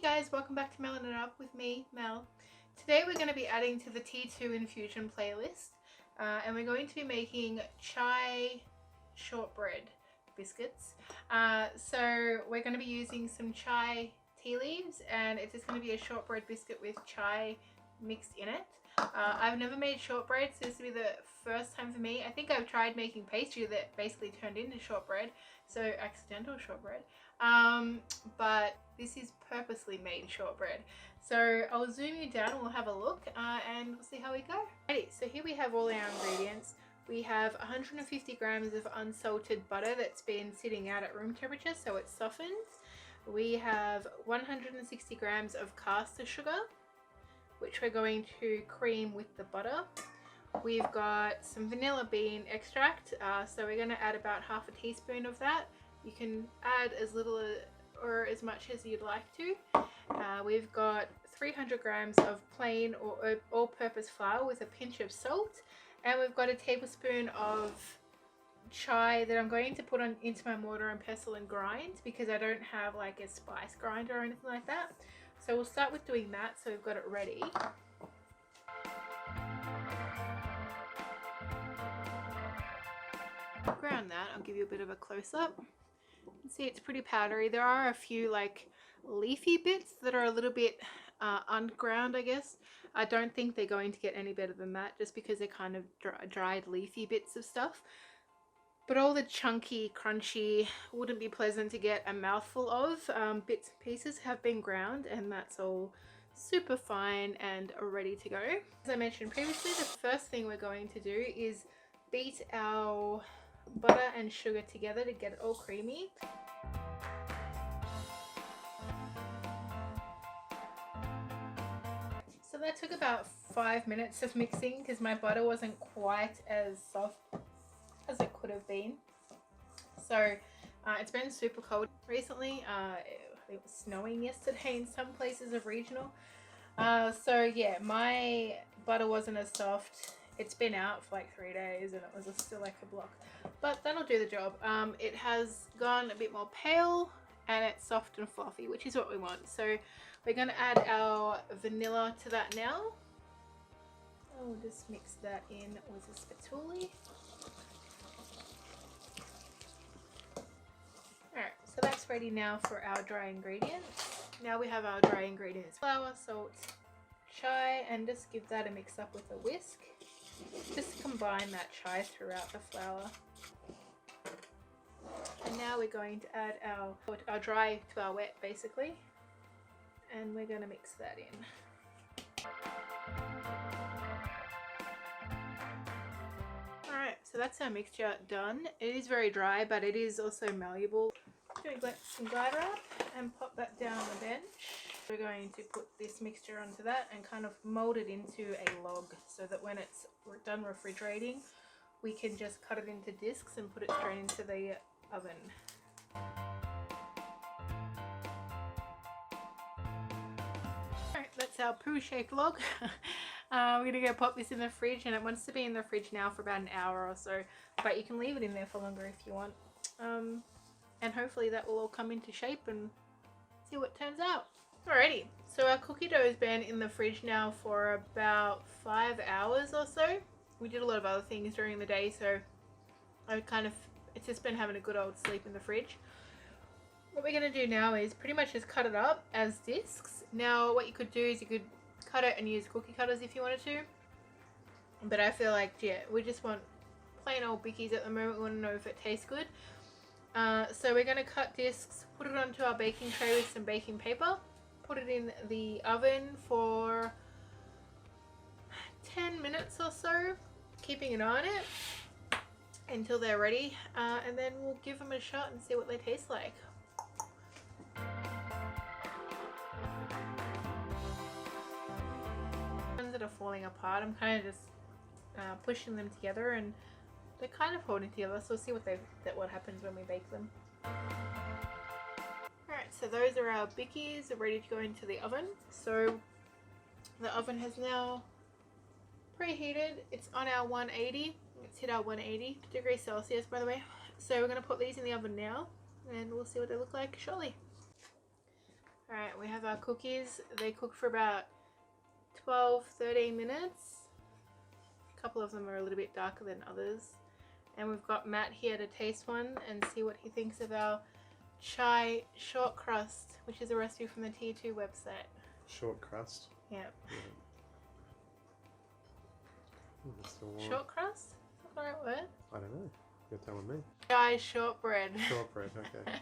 guys, welcome back to Mellin' It Up with me, Mel. Today we're going to be adding to the T2 infusion playlist and we're going to be making chai shortbread biscuits. So we're going to be using some chai tea leaves and it's just going to be a shortbread biscuit with chai mixed in it. I've never made shortbread, so this will be the first time for me. I think I've tried making pastry that basically turned into shortbread, so accidental shortbread. But this is purposely made shortbread. So I'll zoom you down and we'll have a look and we'll see how we go. Alrighty, so here we have all our ingredients. We have 150 grams of unsalted butter that's been sitting out at room temperature so it softens. We have 160 grams of caster sugar, which we're going to cream with the butter. We've got some vanilla bean extract, so we're going to add about half a teaspoon of that. You can add as little or as much as you'd like to. We've got 300 grams of plain or all-purpose flour with a pinch of salt, and we've got a tablespoon of chai that I'm going to put into my mortar and pestle and grind because I don't have like a spice grinder or anything like that. So we'll start with doing that so we've got it ready. Ground that, I'll give you a bit of a close-up. You can see it's pretty powdery. There are a few like leafy bits that are a little bit unground, I guess. I don't think they're going to get any better than that just because they're kind of dried leafy bits of stuff. But all the chunky, crunchy, wouldn't be pleasant to get a mouthful of bits and pieces have been ground, and that's all super fine and ready to go. As I mentioned previously, the first thing we're going to do is beat our butter and sugar together to get it all creamy. So that took about 5 minutes of mixing because my butter wasn't quite as soft as it could have been. So it's been super cold recently. It was snowing yesterday in some places of regional. So yeah, my butter wasn't as soft. It's been out for like 3 days and it was still like a block, but that'll do the job. It has gone a bit more pale and it's soft and fluffy, which is what we want. So we're going to add our vanilla to that now. We'll just mix that in with a spatula. Alright, so that's ready now for our dry ingredients. Now we have our dry ingredients: flour, salt, chai, and just give that a mix up with a whisk. Just combine that chai throughout the flour. And now we're going to add our dry to our wet basically, and we're going to mix that in. Alright, so that's our mixture done. It is very dry, but it is also malleable. I'm going to get some Glide Wrap and pop that down on the bench. We're going to put this mixture onto that and kind of mold it into a log so that when it's done refrigerating, we can just cut it into discs and put it straight into the oven. Alright, that's our poo-shaped log. We're going to go pop this in the fridge, and it wants to be in the fridge now for about an hour or so, but you can leave it in there for longer if you want. And hopefully that will all come into shape and see what turns out. Alrighty, so our cookie dough has been in the fridge now for about 5 hours or so. We did a lot of other things during the day, so it's just been having a good old sleep in the fridge. What we're going to do now is pretty much just cut it up as discs. Now what you could do is you could cut it and use cookie cutters if you wanted to, but I feel like, yeah, we just want plain old bickies at the moment. We want to know if it tastes good. So we're going to cut discs, put it onto our baking tray with some baking paper, put it in the oven for 10 minutes or so, keeping an eye on it until they're ready, and then we'll give them a shot and see what they taste like. Ones that are falling apart, I'm kind of just pushing them together, and they're kind of holding together, so we'll see what happens when we bake them. Alright, so those are our bickies ready to go into the oven. So the oven has now preheated. It's on our 180. It's hit our 180 degrees Celsius, by the way. So we're going to put these in the oven now and we'll see what they look like shortly. Alright, we have our cookies. They cook for about 12-13 minutes. A couple of them are a little bit darker than others. And we've got Matt here to taste one and see what he thinks of our chai short crust, which is a recipe from the T2 website. Short crust? Yep. Yeah. Short crust? Is that the right word? I don't know. You're telling me. Chai shortbread. Shortbread, okay.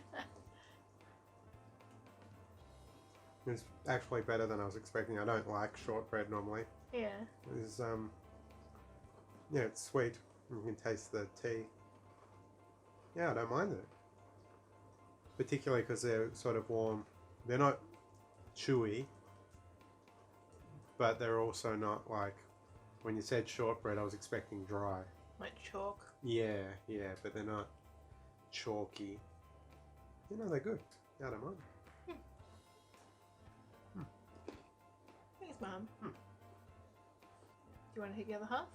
It's actually better than I was expecting. I don't like shortbread normally. Yeah. It's yeah, it's sweet. You can taste the tea. Yeah, I don't mind it. Particularly because they're sort of warm. They're not chewy, but they're also not like, when you said shortbread, I was expecting dry. Like chalk. Yeah, but they're not chalky. You know, they're good. Yeah, I don't mind. Thanks, Mum. Do you want to take the other half?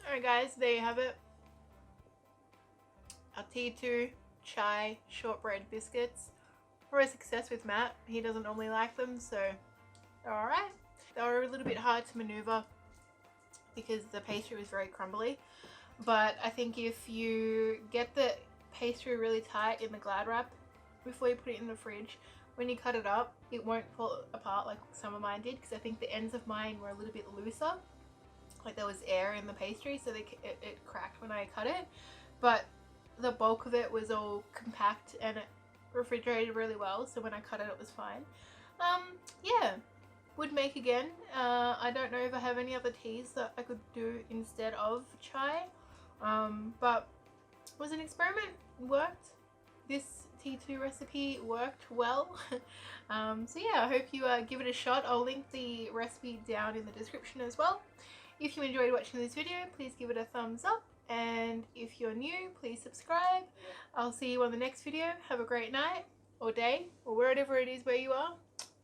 Alright guys, there you have it. Our T2 chai shortbread biscuits. We're a success with Matt. He doesn't normally like them, so they're alright. They were a little bit hard to maneuver because the pastry was very crumbly. But I think if you get the pastry really tight in the Glad wrap before you put it in the fridge, when you cut it up, it won't fall apart like some of mine did, because I think the ends of mine were a little bit looser. Like there was air in the pastry, so it cracked when I cut it. But the bulk of it was all compact and it refrigerated really well, so when I cut it, it was fine. Yeah, would make again. I don't know if I have any other teas that I could do instead of chai, but it was an experiment. Worked. This T2 recipe worked well. So yeah, I hope you give it a shot. I'll link the recipe down in the description as well. If you enjoyed watching this video, please give it a thumbs up, and if you're new, please subscribe. I'll see you on the next video. Have a great night or day or wherever it is where you are.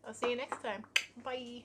I'll see you next time. Bye.